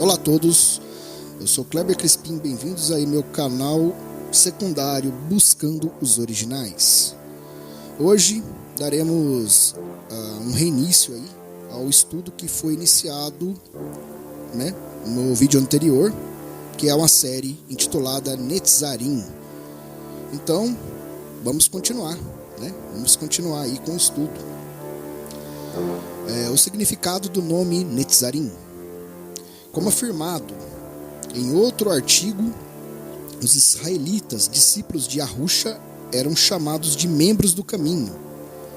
Olá a todos, eu sou Kleber Crispim, bem-vindos aí ao meu canal secundário Buscando os Originais. Hoje daremos um reinício aí ao estudo que foi iniciado, no vídeo anterior, que é uma série intitulada Netzarim. Então, vamos continuar, Vamos continuar aí com o estudo. O significado do nome Netzarim. Como afirmado em outro artigo, os israelitas, discípulos de Yahusha, eram chamados de membros do caminho.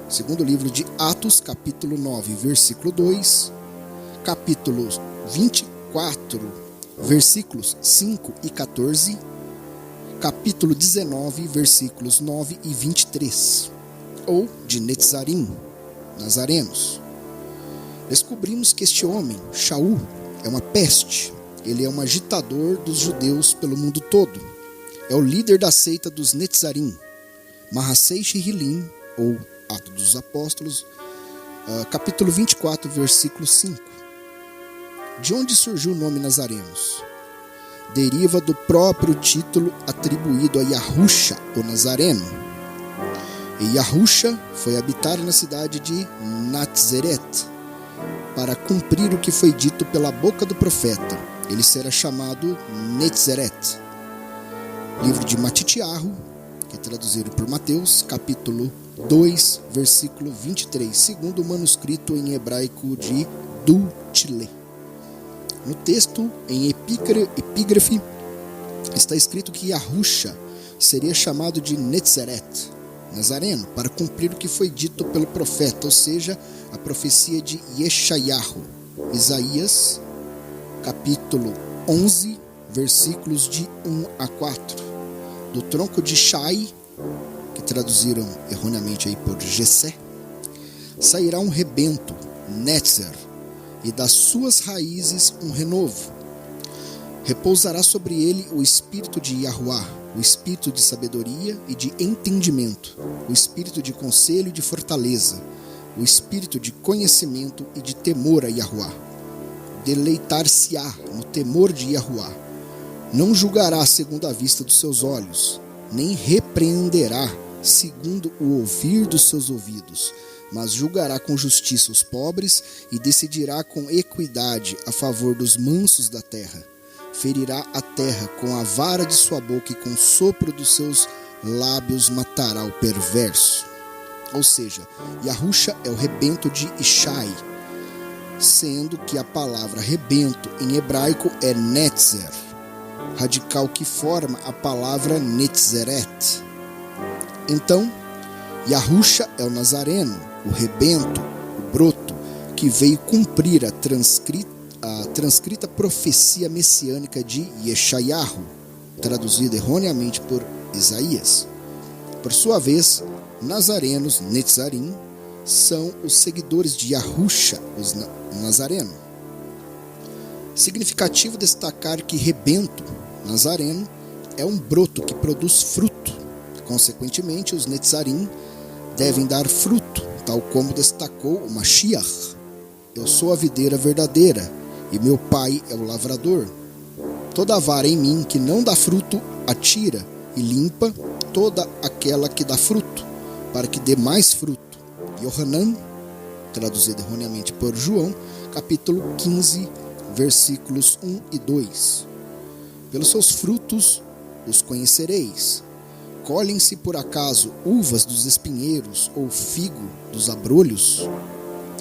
Segundo o livro de Atos, capítulo 9, versículo 2, capítulo 24, versículos 5 e 14, capítulo 19, versículos 9 e 23, ou de Netzarim, nazarenos. Descobrimos que este homem, Shaul, é uma peste. Ele é um agitador dos judeus pelo mundo todo. É o líder da seita dos Netzarim, Mahassei Shihilim, ou Atos dos Apóstolos, capítulo 24, versículo 5. De onde surgiu o nome Nazarenos? Deriva do próprio título atribuído a Yahusha, o Nazareno. E Yahusha foi habitar na cidade de Natzeret, para cumprir o que foi dito pela boca do profeta. Ele será chamado Netzeret. Livro de Matitiahu, que é traduzido por Mateus, capítulo 2, versículo 23, segundo o manuscrito em hebraico de Dutile. No texto, em epígrafe, está escrito que Yahusha seria chamado de Netzeret, Nazareno, para cumprir o que foi dito pelo profeta, ou seja, a profecia de Yeshayahu, Isaías, capítulo 11, versículos de 1 a 4. Do tronco de Shai, que traduziram erroneamente aí por Jessé, sairá um rebento, Netzer, e das suas raízes um renovo. Repousará sobre ele o espírito de Yahuwá, o espírito de sabedoria e de entendimento, o espírito de conselho e de fortaleza, o espírito de conhecimento e de temor a Yahuwá. Deleitar-se-á no temor de Yahuwá. Não julgará segundo a vista dos seus olhos, nem repreenderá segundo o ouvir dos seus ouvidos, mas julgará com justiça os pobres e decidirá com equidade a favor dos mansos da terra. Ferirá a terra com a vara de sua boca e com o sopro dos seus lábios matará o perverso. Ou seja, Yahusha é o rebento de Ishai, sendo que a palavra rebento em hebraico é Netzer, radical que forma a palavra Netzeret. Então, Yahusha é o Nazareno, o rebento, o broto, que veio cumprir a transcrita profecia messiânica de Yeshayahu, traduzida erroneamente por Isaías. Por sua vez, nazarenos, Netzarim, são os seguidores de Yahusha, o Nazareno. Significativo destacar que rebento, Nazareno, é um broto que produz fruto. Consequentemente, os Netzarim devem dar fruto, tal como destacou o Mashiach. Eu sou a videira verdadeira, e meu pai é o lavrador. Toda vara em mim que não dá fruto, atira e limpa toda aquela que dá fruto, para que dê mais fruto. Yohanan, traduzido erroneamente por João, capítulo 15, versículos 1 e 2. Pelos seus frutos os conhecereis. Colhem-se por acaso uvas dos espinheiros ou figo dos abrolhos?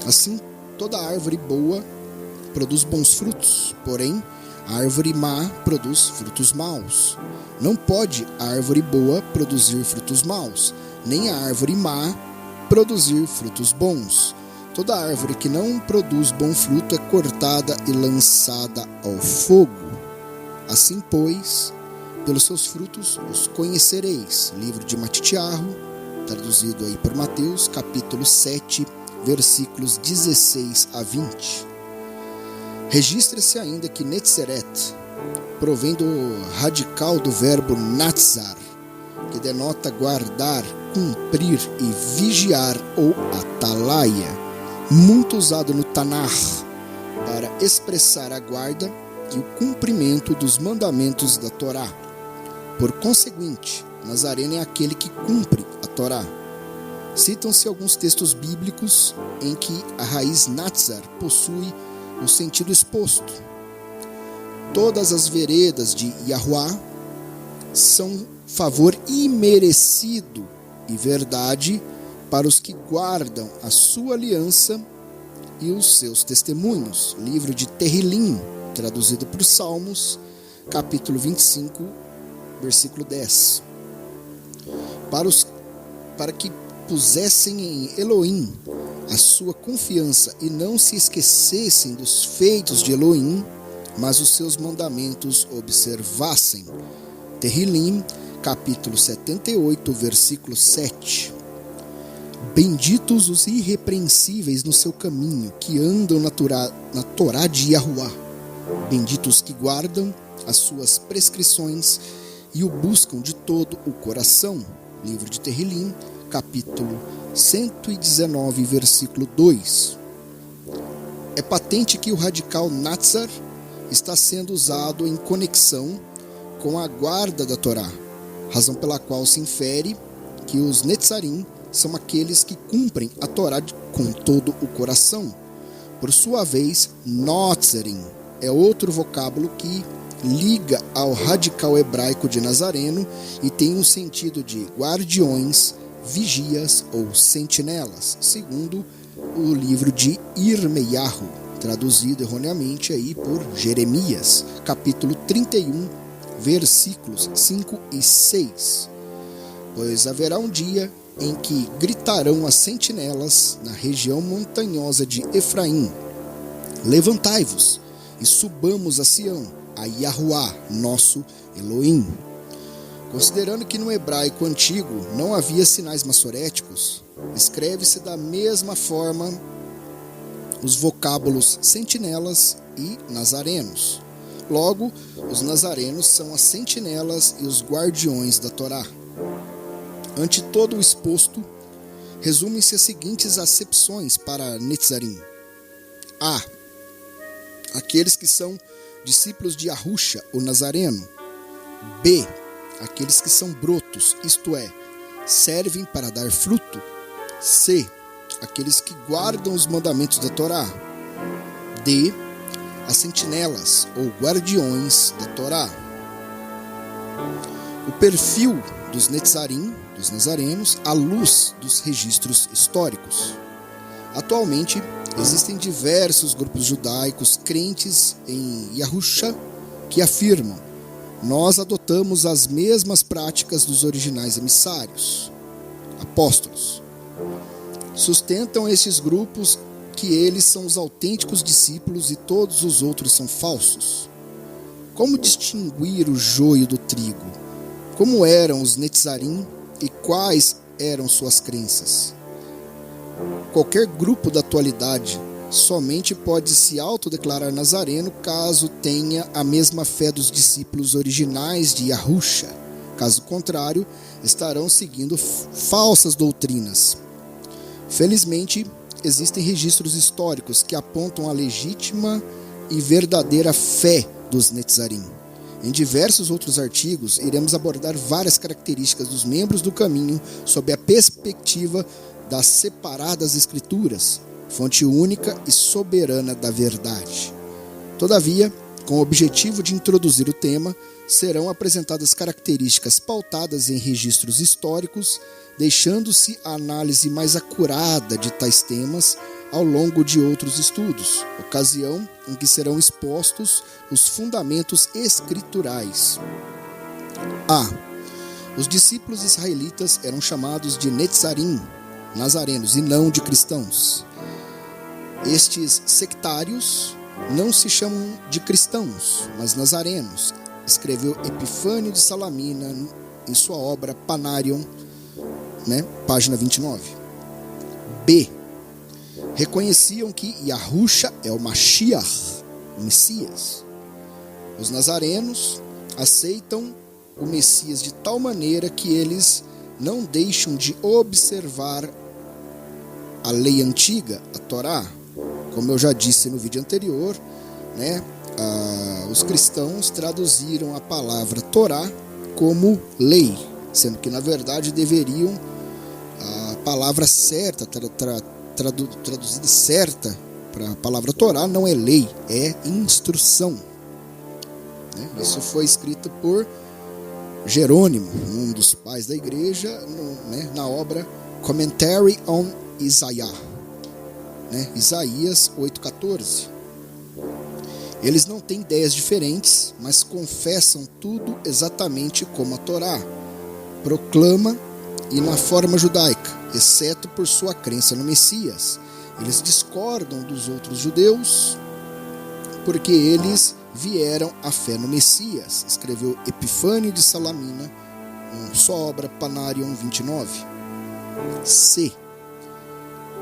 Assim, toda árvore boa produz bons frutos, porém, a árvore má produz frutos maus. Não pode a árvore boa produzir frutos maus, nem a árvore má produzir frutos bons. Toda árvore que não produz bom fruto é cortada e lançada ao fogo. Assim, pois, pelos seus frutos os conhecereis. Livro de Matitiahu, traduzido aí por Mateus, capítulo 7, versículos 16 a 20. Registra-se ainda que Netzeret provém do radical do verbo natzar, que denota guardar, cumprir e vigiar, ou atalaia, muito usado no Tanakh para expressar a guarda, e o cumprimento dos mandamentos da Torá. Por conseguinte, Nazareno é aquele que cumpre a Torá. Citam-se alguns textos bíblicos em que a raiz Natzar possui o sentido exposto. Todas as veredas de Yahuwá são favor imerecido e verdade para os que guardam a sua aliança e os seus testemunhos. Livro de Tehillim, traduzido por Salmos, capítulo 25, versículo 10. Para que pusessem em Elohim a sua confiança e não se esquecessem dos feitos de Elohim, mas os seus mandamentos observassem. Tehillim, capítulo 78, versículo 7. Benditos os irrepreensíveis no seu caminho, que andam na Torá de Yahuwá. Benditos que guardam as suas prescrições e o buscam de todo o coração. Livro de Tehillim, capítulo 119, versículo 2. É patente que o radical Natzar está sendo usado em conexão com a guarda da Torá, razão pela qual se infere que os Netzarim são aqueles que cumprem a Torá com todo o coração. Por sua vez, Notzarim é outro vocábulo que liga ao radical hebraico de Nazareno e tem um sentido de guardiões, vigias ou sentinelas, segundo o livro de Irmeiahu, traduzido erroneamente aí por Jeremias, capítulo 31, versículos 5 e 6. Pois haverá um dia em que gritarão as sentinelas na região montanhosa de Efraim: levantai-vos e subamos a Sião, a Yahuwá, nosso Elohim. Considerando que no hebraico antigo não havia sinais massoréticos, escreve-se da mesma forma os vocábulos sentinelas e nazarenos. Logo, os nazarenos são as sentinelas e os guardiões da Torá. Ante todo o exposto, resumem-se as seguintes acepções para Netzarim. A. Aqueles que são discípulos de Yahusha, o Nazareno. B. Aqueles que são brotos, isto é, servem para dar fruto. C. Aqueles que guardam os mandamentos da Torá. D. As sentinelas ou guardiões da Torá. O perfil dos Netzarim, dos nazarenos, à luz dos registros históricos. Atualmente, existem diversos grupos judaicos crentes em Yahusha que afirmam: nós adotamos as mesmas práticas dos originais emissários, apóstolos. Sustentam estes grupos que eles são os autênticos discípulos e todos os outros são falsos. Como distinguir o joio do trigo? Como eram os Netzarim e quais eram suas crenças? Qualquer grupo da atualidade somente pode se autodeclarar nazareno caso tenha a mesma fé dos discípulos originais de Yahusha. Caso contrário, estarão seguindo falsas doutrinas. Felizmente, existem registros históricos que apontam a legítima e verdadeira fé dos Netzarim. Em diversos outros artigos, iremos abordar várias características dos membros do caminho sob a perspectiva das separadas escrituras, fonte única e soberana da verdade. Todavia, com o objetivo de introduzir o tema, serão apresentadas características pautadas em registros históricos, deixando-se a análise mais acurada de tais temas ao longo de outros estudos, ocasião em que serão expostos os fundamentos escriturais. A. Os discípulos israelitas eram chamados de Netzarim, nazarenos, e não de cristãos. Estes sectários não se chamam de cristãos, mas nazarenos, escreveu Epifânio de Salamina em sua obra Panarion, página 29. B. Reconheciam que Yahusha é o Mashiach, o Messias. Os nazarenos aceitam o Messias de tal maneira que eles não deixam de observar a lei antiga, a Torá. Como eu já disse no vídeo anterior, os cristãos traduziram a palavra Torá como lei, sendo que na verdade deveriam a palavra certa, traduzida certa para a palavra Torá não é lei, é instrução, né? Isso foi escrito por Jerônimo, um dos pais da igreja, na obra Commentary on Isaiah, né? Isaías 8,14. Eles não têm ideias diferentes, mas confessam tudo exatamente como a Torá proclama e na forma judaica, exceto por sua crença no Messias. Eles discordam dos outros judeus porque eles vieram à fé no Messias, escreveu Epifânio de Salamina, em sua obra Panarion 29. C.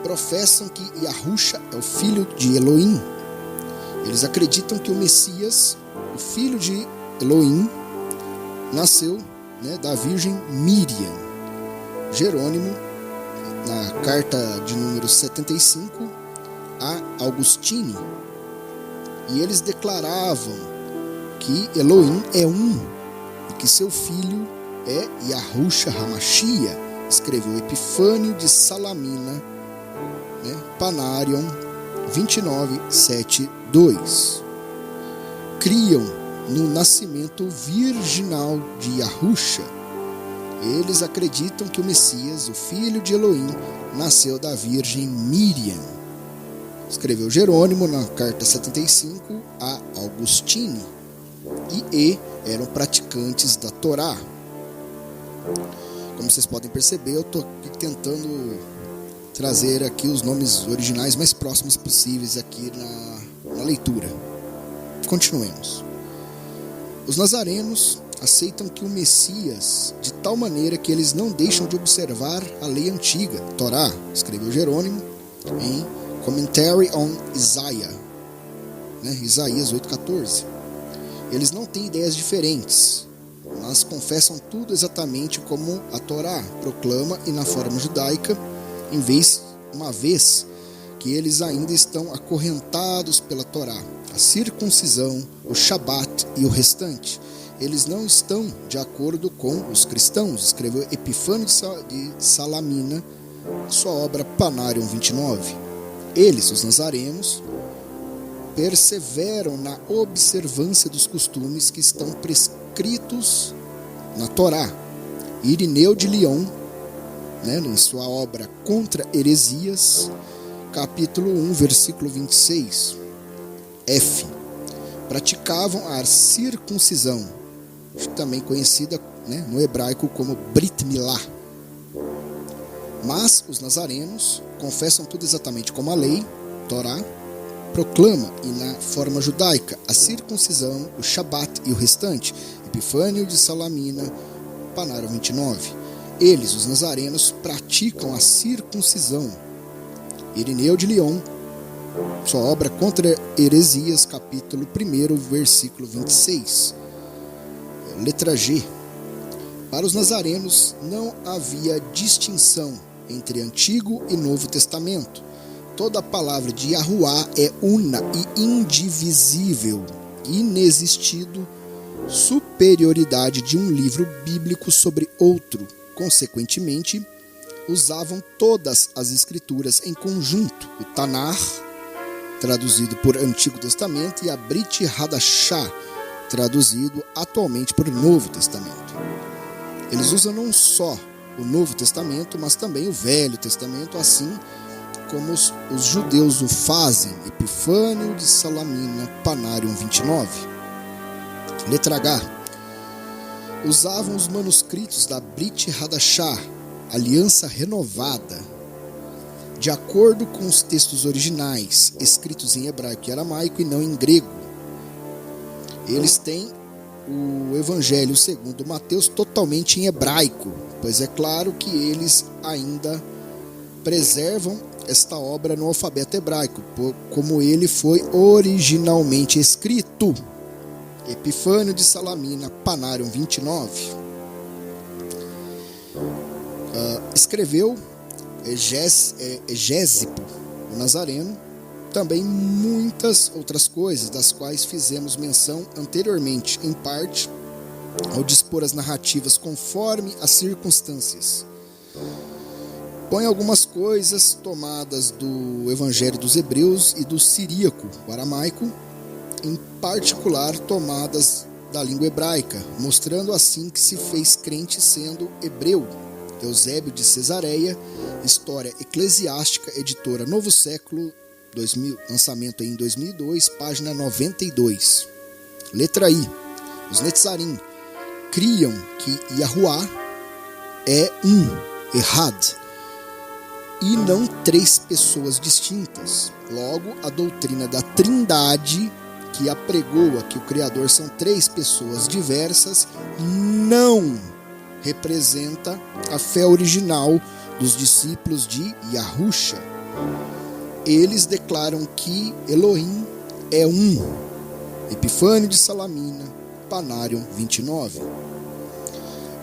Professam que Yahusha é o filho de Elohim. Eles acreditam que o Messias, o filho de Elohim, nasceu, da Virgem Miriam. Jerônimo, na carta de número 75 a Augustine, e eles declaravam que Elohim é um e que seu filho é Yahusha HaMashiach, escreveu Epifânio de Salamina, Panarion 29, 7, 2. Criam no nascimento virginal de Yahusha. Eles acreditam que o Messias, o filho de Elohim, nasceu da Virgem Miriam, escreveu Jerônimo na carta 75 a Augustine, e eram praticantes da Torá. Como vocês podem perceber, eu estou tentando trazer aqui os nomes originais mais próximos possíveis aqui na leitura. Continuemos. Os nazarenos aceitam que o Messias, de tal maneira que eles não deixam de observar a lei antiga, Torá, escreveu Jerônimo em Commentary on Isaiah, Isaías 8,14. Eles não têm ideias diferentes, mas confessam tudo exatamente como a Torá proclama e na forma judaica, uma vez que eles ainda estão acorrentados pela Torá, a circuncisão, o Shabat e o restante. Eles não estão de acordo com os cristãos, escreveu Epifânio de Salamina, sua obra Panarion 29. Eles, os nazarenos, perseveram na observância dos costumes que estão prescritos na Torá. Irineu de Lyon, em sua obra Contra Heresias, capítulo 1, versículo 26. F. Praticavam a circuncisão, também conhecida no hebraico como Brit Milá. Mas os nazarenos confessam tudo exatamente como a lei, Torá, proclama e na forma judaica, a circuncisão, o Shabat e o restante. Epifânio de Salamina, Panarion 29. Eles, os nazarenos, praticam a circuncisão. Irineu de Lyon, sua obra Contra Heresias, capítulo 1, versículo 26. Letra G. Para os nazarenos não havia distinção entre Antigo e Novo Testamento. Toda a palavra de Yahuwá é una e indivisível, inexistindo superioridade de um livro bíblico sobre outro. Consequentemente, usavam todas as escrituras em conjunto, o Tanar, traduzido por Antigo Testamento, e a Brit Hadashah, traduzido atualmente por Novo Testamento. Eles usam não só o Novo Testamento, mas também o Velho Testamento, assim como os judeus o fazem. Epifânio de Salamina, Panarion 29. Letra H. Usavam os manuscritos da Brit Hadashah, Aliança Renovada, de acordo com os textos originais, escritos em hebraico e aramaico e não em grego. Eles têm o Evangelho segundo Mateus totalmente em hebraico, pois é claro que eles ainda preservam esta obra no alfabeto hebraico, como ele foi originalmente escrito. Epifânio de Salamina, Panarion 29. Escreveu Egésipo, o Nazareno, também muitas outras coisas, das quais fizemos menção anteriormente, em parte, ao dispor as narrativas conforme as circunstâncias. Põe algumas coisas tomadas do Evangelho dos Hebreus e do siríaco, o aramaico, em particular tomadas da língua hebraica, mostrando assim que se fez crente sendo hebreu. Eusébio de Cesareia, História Eclesiástica, editora Novo Século, 2000, lançamento em 2002, página 92. Letra I. Os Netzarim criam que Yahuwá é Ehad, e não três pessoas distintas. Logo, a doutrina da Trindade, que apregoa que o Criador são três pessoas diversas, não representa a fé original dos discípulos de Yahusha. Eles declaram que Elohim é Epifânio de Salamina, Panário 29.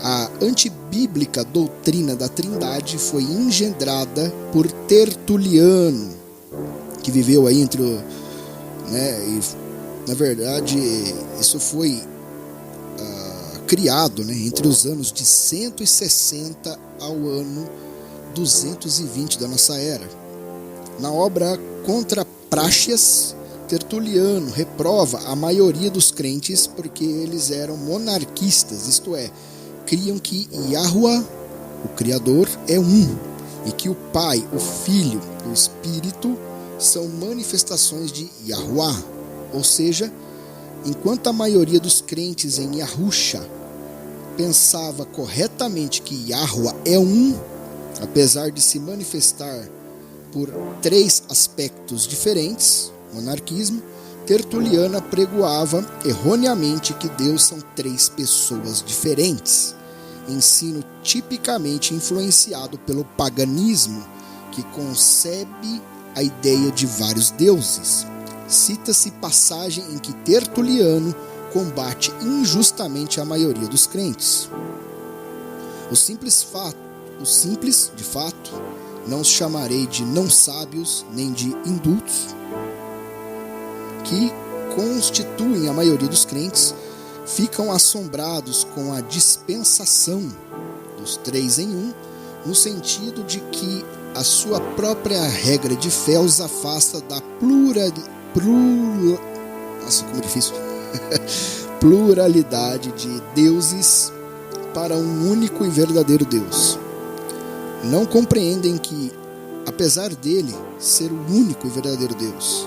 A antibíblica doutrina da Trindade foi engendrada por Tertuliano, que viveu aí entre o... e, na verdade, isso foi criado entre os anos de 160 ao ano 220 da nossa era. Na obra Contra Práxias, Tertuliano reprova a maioria dos crentes porque eles eram monarquistas, isto é, criam que Yahuwá, o Criador, é e que o Pai, o Filho e o Espírito são manifestações de Yahuwá. Ou seja, enquanto a maioria dos crentes em Yahusha pensava corretamente que Yahuwá é apesar de se manifestar por três aspectos diferentes, monarquismo, Tertuliano apregoava erroneamente que Deus são três pessoas diferentes. Ensino tipicamente influenciado pelo paganismo, que concebe a ideia de vários deuses. Cita-se passagem em que Tertuliano combate injustamente a maioria dos crentes. O simples, de fato, não os chamarei de não sábios nem de indultos, que constituem a maioria dos crentes, ficam assombrados com a dispensação dos três em no sentido de que a sua própria regra de fé os afasta da pluralidade de deuses para um único e verdadeiro Deus. Não compreendem que, apesar dele ser o único e verdadeiro Deus,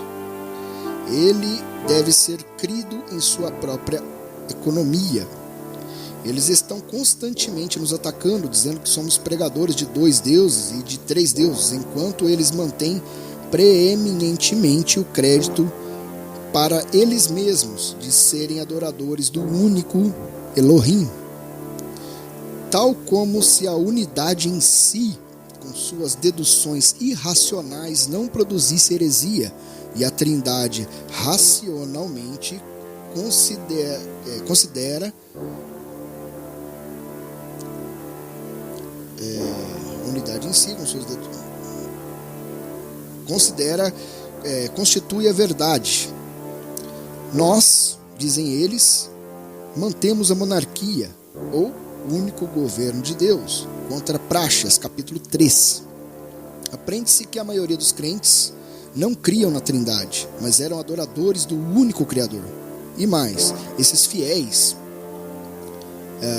ele deve ser crido em sua própria economia. Eles estão constantemente nos atacando, dizendo que somos pregadores de dois deuses e de três deuses, enquanto eles mantêm preeminentemente o crédito para eles mesmos de serem adoradores do único Elohim. Tal como se a unidade em si, com suas deduções irracionais, não produzisse heresia, e a Trindade racionalmente considera unidade em si, com suas deduções, constitui a verdade. Nós, dizem eles, mantemos a monarquia, ou o único governo de Deus, contra Práxias, capítulo 3. Aprende-se que a maioria dos crentes não criam na Trindade, mas eram adoradores do único Criador. E mais, esses fiéis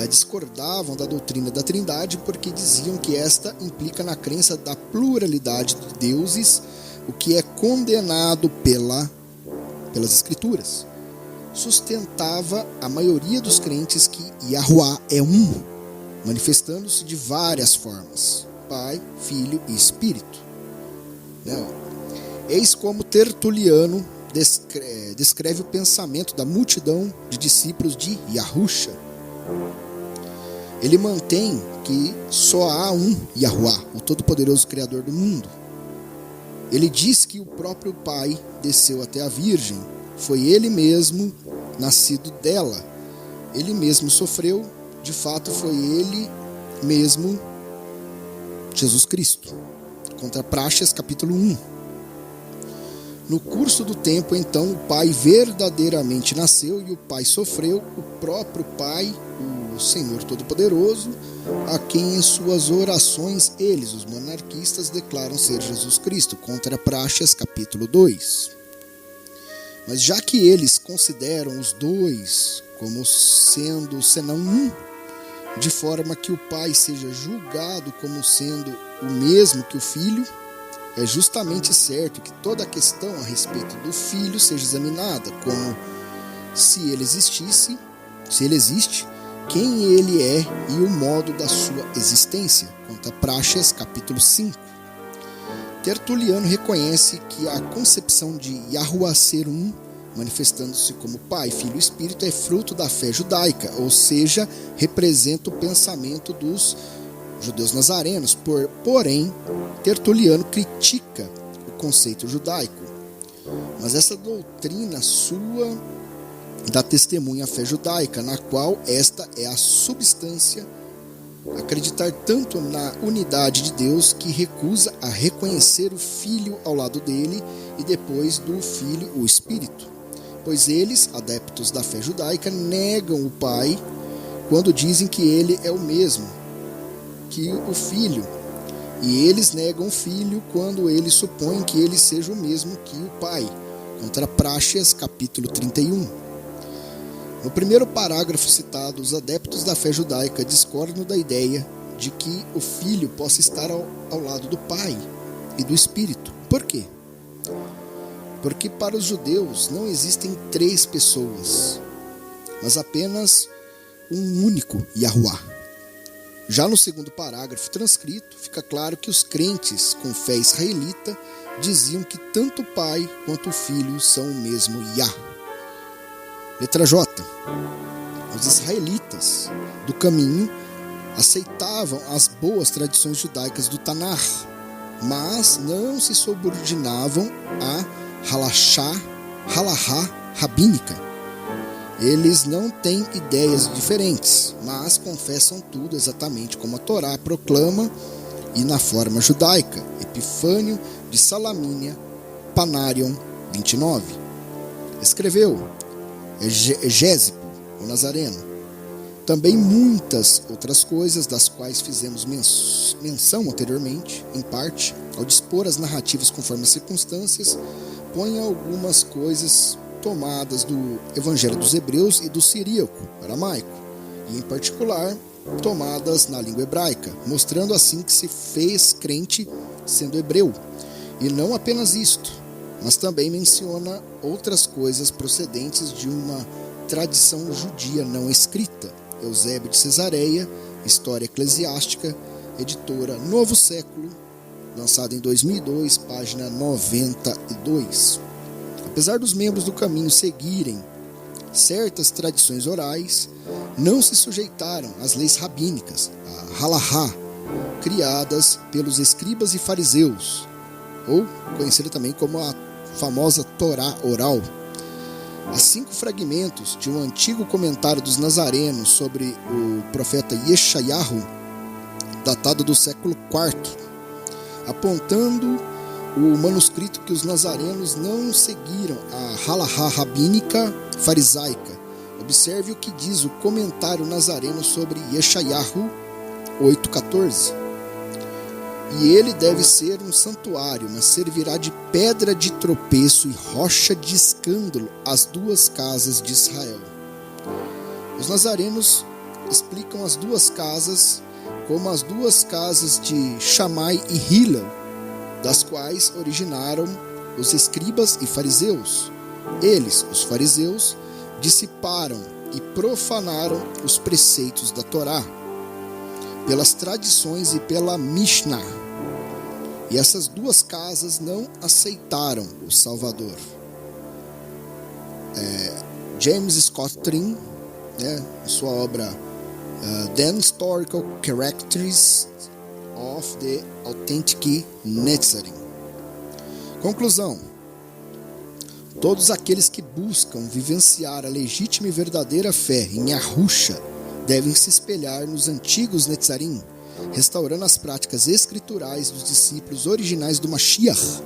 discordavam da doutrina da Trindade porque diziam que esta implica na crença da pluralidade de deuses, o que é condenado pelas Escrituras. Sustentava a maioria dos crentes que Yahuwá é manifestando-se de várias formas: Pai, Filho e Espírito. Eis como Tertuliano descreve o pensamento da multidão de discípulos de Yahusha. Ele mantém que só há Yahuwá, o Todo-Poderoso Criador do mundo. Ele diz que o próprio Pai desceu até a Virgem, foi ele mesmo nascido dela, ele mesmo sofreu, de fato foi ele mesmo Jesus Cristo. Contra Práxias, capítulo 1. No curso do tempo, então, o Pai verdadeiramente nasceu e o Pai sofreu, o próprio Pai, o Senhor Todo-Poderoso, a quem em suas orações eles, os monarquistas, declaram ser Jesus Cristo, contra Práxeas, capítulo 2. Mas já que eles consideram os dois como sendo senão um, de forma que o Pai seja julgado como sendo o mesmo que o Filho, é justamente certo que toda a questão a respeito do Filho seja examinada, como se ele existisse, se ele existe, quem ele é e o modo da sua existência, contra Práxeas, capítulo 5. Tertuliano reconhece que a concepção de Yahuwah ser um, manifestando-se como Pai, Filho e Espírito, é fruto da fé judaica, ou seja, representa o pensamento dos judeus nazarenos. Porém, Tertuliano critica o conceito judaico. Mas essa doutrina sua dá testemunha à fé judaica, na qual esta é a substância, acreditar tanto na unidade de Deus que recusa a reconhecer o Filho ao lado dele e depois do Filho o Espírito. Pois eles, adeptos da fé judaica, negam o Pai quando dizem que ele é o mesmo que o Filho, e eles negam o Filho quando eles supõem que ele seja o mesmo que o Pai, contra Práxeas, capítulo 31. No primeiro parágrafo citado, os adeptos da fé judaica discordam da ideia de que o Filho possa estar ao lado do Pai e do Espírito. Por quê? Porque para os judeus não existem três pessoas, mas apenas um único Yahuwah. Já no segundo parágrafo transcrito, fica claro que os crentes com fé israelita diziam que tanto o Pai quanto o Filho são o mesmo Yah. Letra J. Os israelitas do caminho aceitavam as boas tradições judaicas do Tanar, mas não se subordinavam à halahá rabínica. Eles não têm ideias diferentes, mas confessam tudo exatamente como a Torá proclama e na forma judaica. Epifânio de Salamínia, Panarion 29. Escreveu Egésipo, o Nazareno. Também muitas outras coisas das quais fizemos menção anteriormente, em parte, ao dispor as narrativas conforme as circunstâncias, põe algumas coisas tomadas do Evangelho dos Hebreus e do Siríaco, aramaico, e em particular tomadas na língua hebraica, mostrando assim que se fez crente sendo hebreu. E não apenas isto, mas também menciona outras coisas procedentes de uma tradição judia não escrita. Eusébio de Cesareia, História Eclesiástica, editora Novo Século, lançado em 2002, página 92. Apesar dos membros do caminho seguirem certas tradições orais, não se sujeitaram às leis rabínicas, a halahá, criadas pelos escribas e fariseus, ou conhecida também como a famosa Torá oral. Há 5 fragmentos de um antigo comentário dos nazarenos sobre o profeta Yeshayahu, datado do século IV, apontando o manuscrito que os nazarenos não seguiram a halahá rabínica farisaica. Observe o que diz o comentário nazareno sobre Yeshayahu 8,14. E ele deve ser um santuário, mas servirá de pedra de tropeço e rocha de escândalo às 2 casas de Israel. Os nazarenos explicam as 2 casas como as 2 casas de Shammai e Hillel, das quais originaram os escribas e fariseus. Eles, os fariseus, dissiparam e profanaram os preceitos da Torá, pelas tradições e pela Mishnah. E essas 2 casas não aceitaram o Salvador. James Scott Tring, em sua obra The Historical Characteristics of the Authentic Netzarim. Conclusão: todos aqueles que buscam vivenciar a legítima e verdadeira fé em Yahusha devem se espelhar nos antigos Netzarim, restaurando as práticas escriturais dos discípulos originais do Mashiach,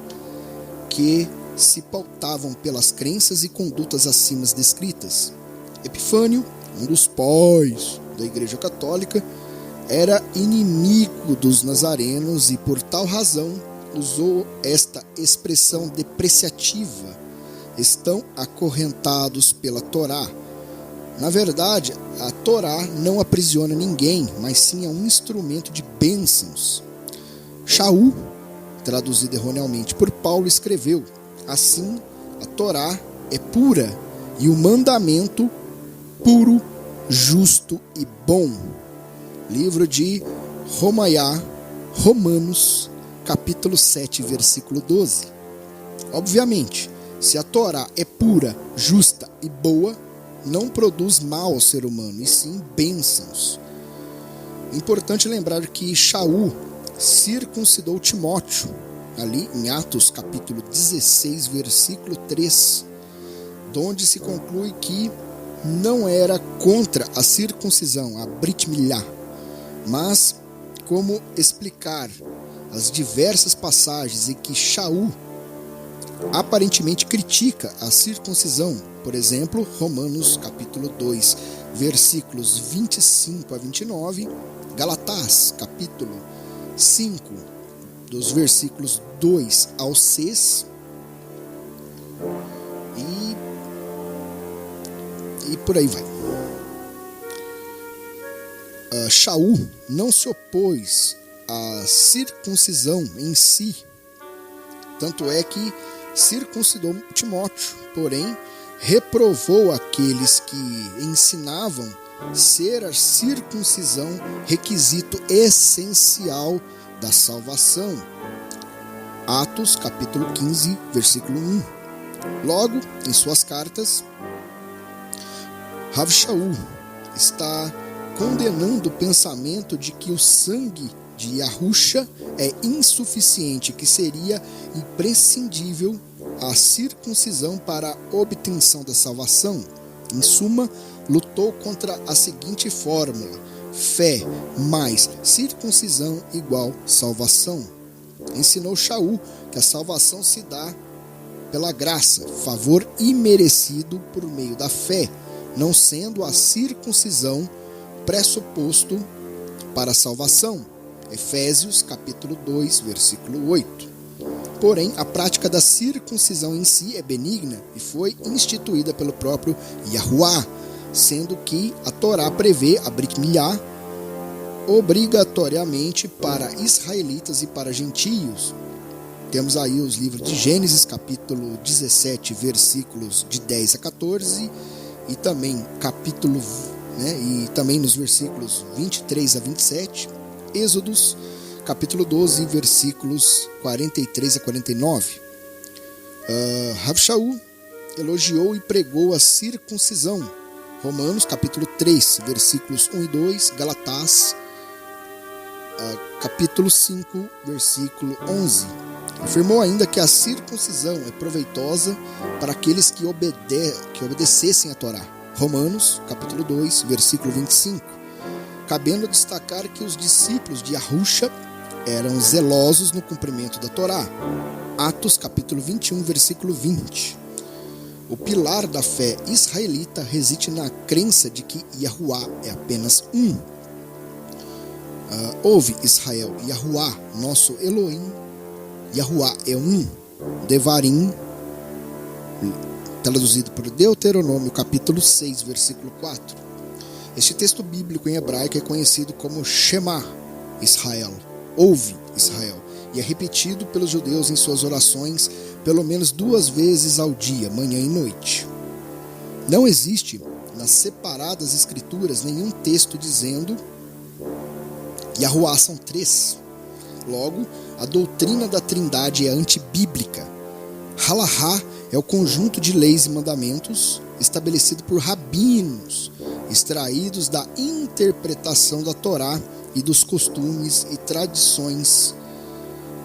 que se pautavam pelas crenças e condutas acima descritas. Epifânio, um dos pais da Igreja Católica, era inimigo dos nazarenos e, por tal razão, usou esta expressão depreciativa: estão acorrentados pela Torá. Na verdade, a Torá não aprisiona ninguém, mas sim é um instrumento de bênçãos. Shaul, traduzido erroneamente por Paulo, escreveu: assim, a Torá é pura e o mandamento puro, justo e bom. Livro de Romanos, capítulo 7, versículo 12. Obviamente, se a Torá é pura, justa e boa, não produz mal ao ser humano, e sim bênçãos. Importante lembrar que Shaul circuncidou Timóteo, ali em Atos capítulo 16, versículo 3, donde se conclui que não era contra a circuncisão, a Brit Milá, mas como explicar as diversas passagens em que Shaul aparentemente critica a circuncisão. Por exemplo, Romanos capítulo 2, versículos 25 a 29, Galatás capítulo 5, dos versículos 2 ao 6, e por aí vai. Shaul não se opôs à circuncisão em si, tanto é que circuncidou Timóteo, porém reprovou aqueles que ensinavam ser a circuncisão requisito essencial da salvação. Atos capítulo 15, versículo 1. Logo, em suas cartas, Rav Shaul está condenando o pensamento de que o sangue de Yahusha é insuficiente, que seria imprescindível a circuncisão para a obtenção da salvação. Em suma, lutou contra a seguinte fórmula: fé mais circuncisão igual salvação. Ensinou Shaul que a salvação se dá pela graça, favor imerecido por meio da fé, não sendo a circuncisão pressuposto para a salvação. Efésios capítulo 2, versículo 8. Porém, a prática da circuncisão em si é benigna e foi instituída pelo próprio Yahuwá, sendo que a Torá prevê a Brit Milá obrigatoriamente para israelitas e para gentios. Temos aí os livros de Gênesis, capítulo 17, versículos de 10 a 14, e também e também nos versículos 23 a 27, Êxodos, capítulo 12, versículos 43 a 49. Rav Shaul elogiou e pregou a circuncisão. Romanos, capítulo 3, versículos 1 e 2, Galatás, capítulo 5, versículo 11. Afirmou ainda que a circuncisão é proveitosa para aqueles que obedecessem a Torá. Romanos, capítulo 2, versículo 25. Cabendo destacar que os discípulos de Yahusha eram zelosos no cumprimento da Torá. Atos, capítulo 21, versículo 20. O pilar da fé israelita reside na crença de que Yahuwá é apenas um. Ouve, Israel, Yahuwá, nosso Elohim, Yahuwá é um. Devarim, traduzido por Deuteronômio, capítulo 6, versículo 4. Este texto bíblico em hebraico é conhecido como Shema Israel, ouve, Israel, e é repetido pelos judeus em suas orações pelo menos 2 vezes ao dia, manhã e noite. Não existe nas separadas escrituras nenhum texto dizendo Yahuwá são 3. Logo, a doutrina da Trindade é antibíblica. Halahá é o conjunto de leis e mandamentos estabelecido por rabinos, extraídos da interpretação da Torá e dos costumes e tradições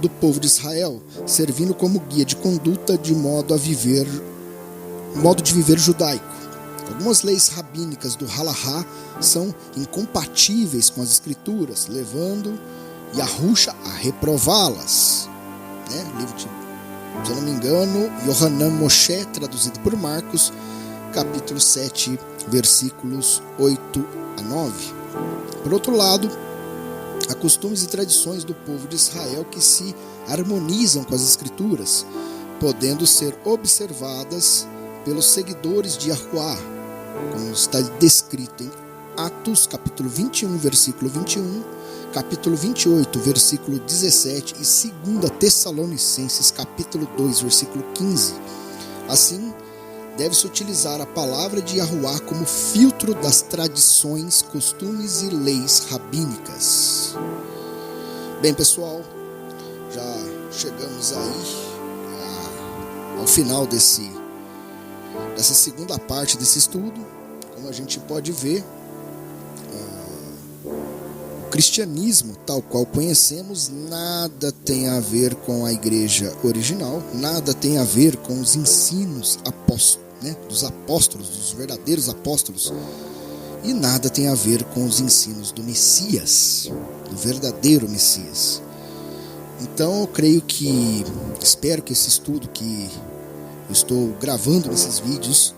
do povo de Israel, servindo como guia de conduta de modo de viver judaico. Algumas leis rabínicas do Halahá são incompatíveis com as escrituras, levando Yahusha a reprová-las. Livro de se eu não me engano, Yohanan Moshe, traduzido por Marcos, capítulo 7, versículos 8 a 9. Por outro lado, há costumes e tradições do povo de Israel que se harmonizam com as Escrituras, podendo ser observadas pelos seguidores de Yahuwá, como está descrito em Atos, capítulo 21, versículo 21, capítulo 28, versículo 17 e 2 Tessalonicenses, capítulo 2, versículo 15. Assim, deve-se utilizar a palavra de Yahuwá como filtro das tradições, costumes e leis rabínicas. Bem, pessoal, já chegamos aí ao final dessa segunda parte desse estudo. Como a gente pode ver, o cristianismo tal qual conhecemos nada tem a ver com a igreja original, nada tem a ver com os ensinos dos apóstolos, dos verdadeiros apóstolos, e nada tem a ver com os ensinos do Messias, do verdadeiro Messias. Então eu espero que esse estudo que eu estou gravando nesses vídeos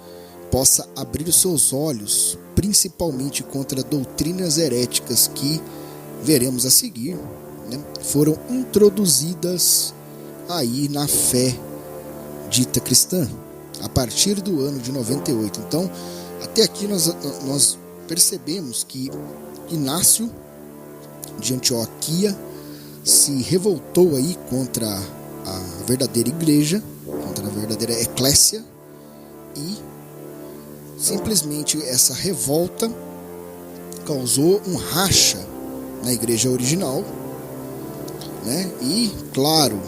possa abrir os seus olhos, principalmente contra doutrinas heréticas que veremos a seguir, né? Foram introduzidas aí na fé dita cristã, a partir do ano de 98. Então, até aqui nós percebemos que Inácio de Antioquia se revoltou aí contra a verdadeira igreja, contra a verdadeira eclésia, e simplesmente essa revolta causou um racha na igreja original, né? E, claro,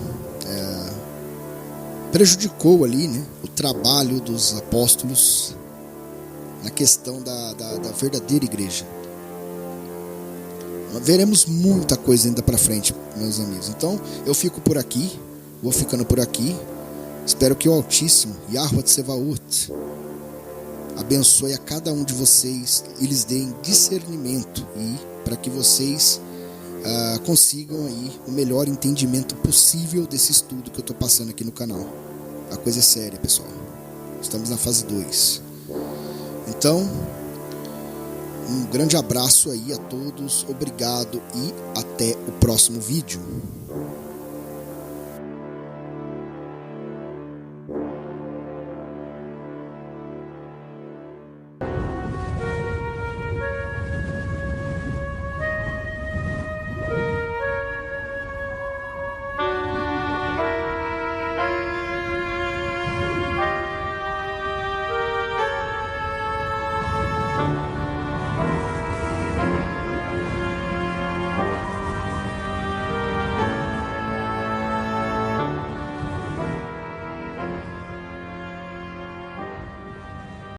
prejudicou ali, né, o trabalho dos apóstolos na questão da verdadeira igreja. Veremos muita coisa ainda para frente, meus amigos. Então eu fico por aqui, vou ficando por aqui. Espero que o Altíssimo, Yahuwah Tsevaot, abençoe a cada um de vocês e lhes dê discernimento, e para que vocês consigam aí o melhor entendimento possível desse estudo que eu estou passando aqui no canal. A coisa é séria, pessoal. Estamos na fase 2. Então, um grande abraço aí a todos, obrigado e até o próximo vídeo.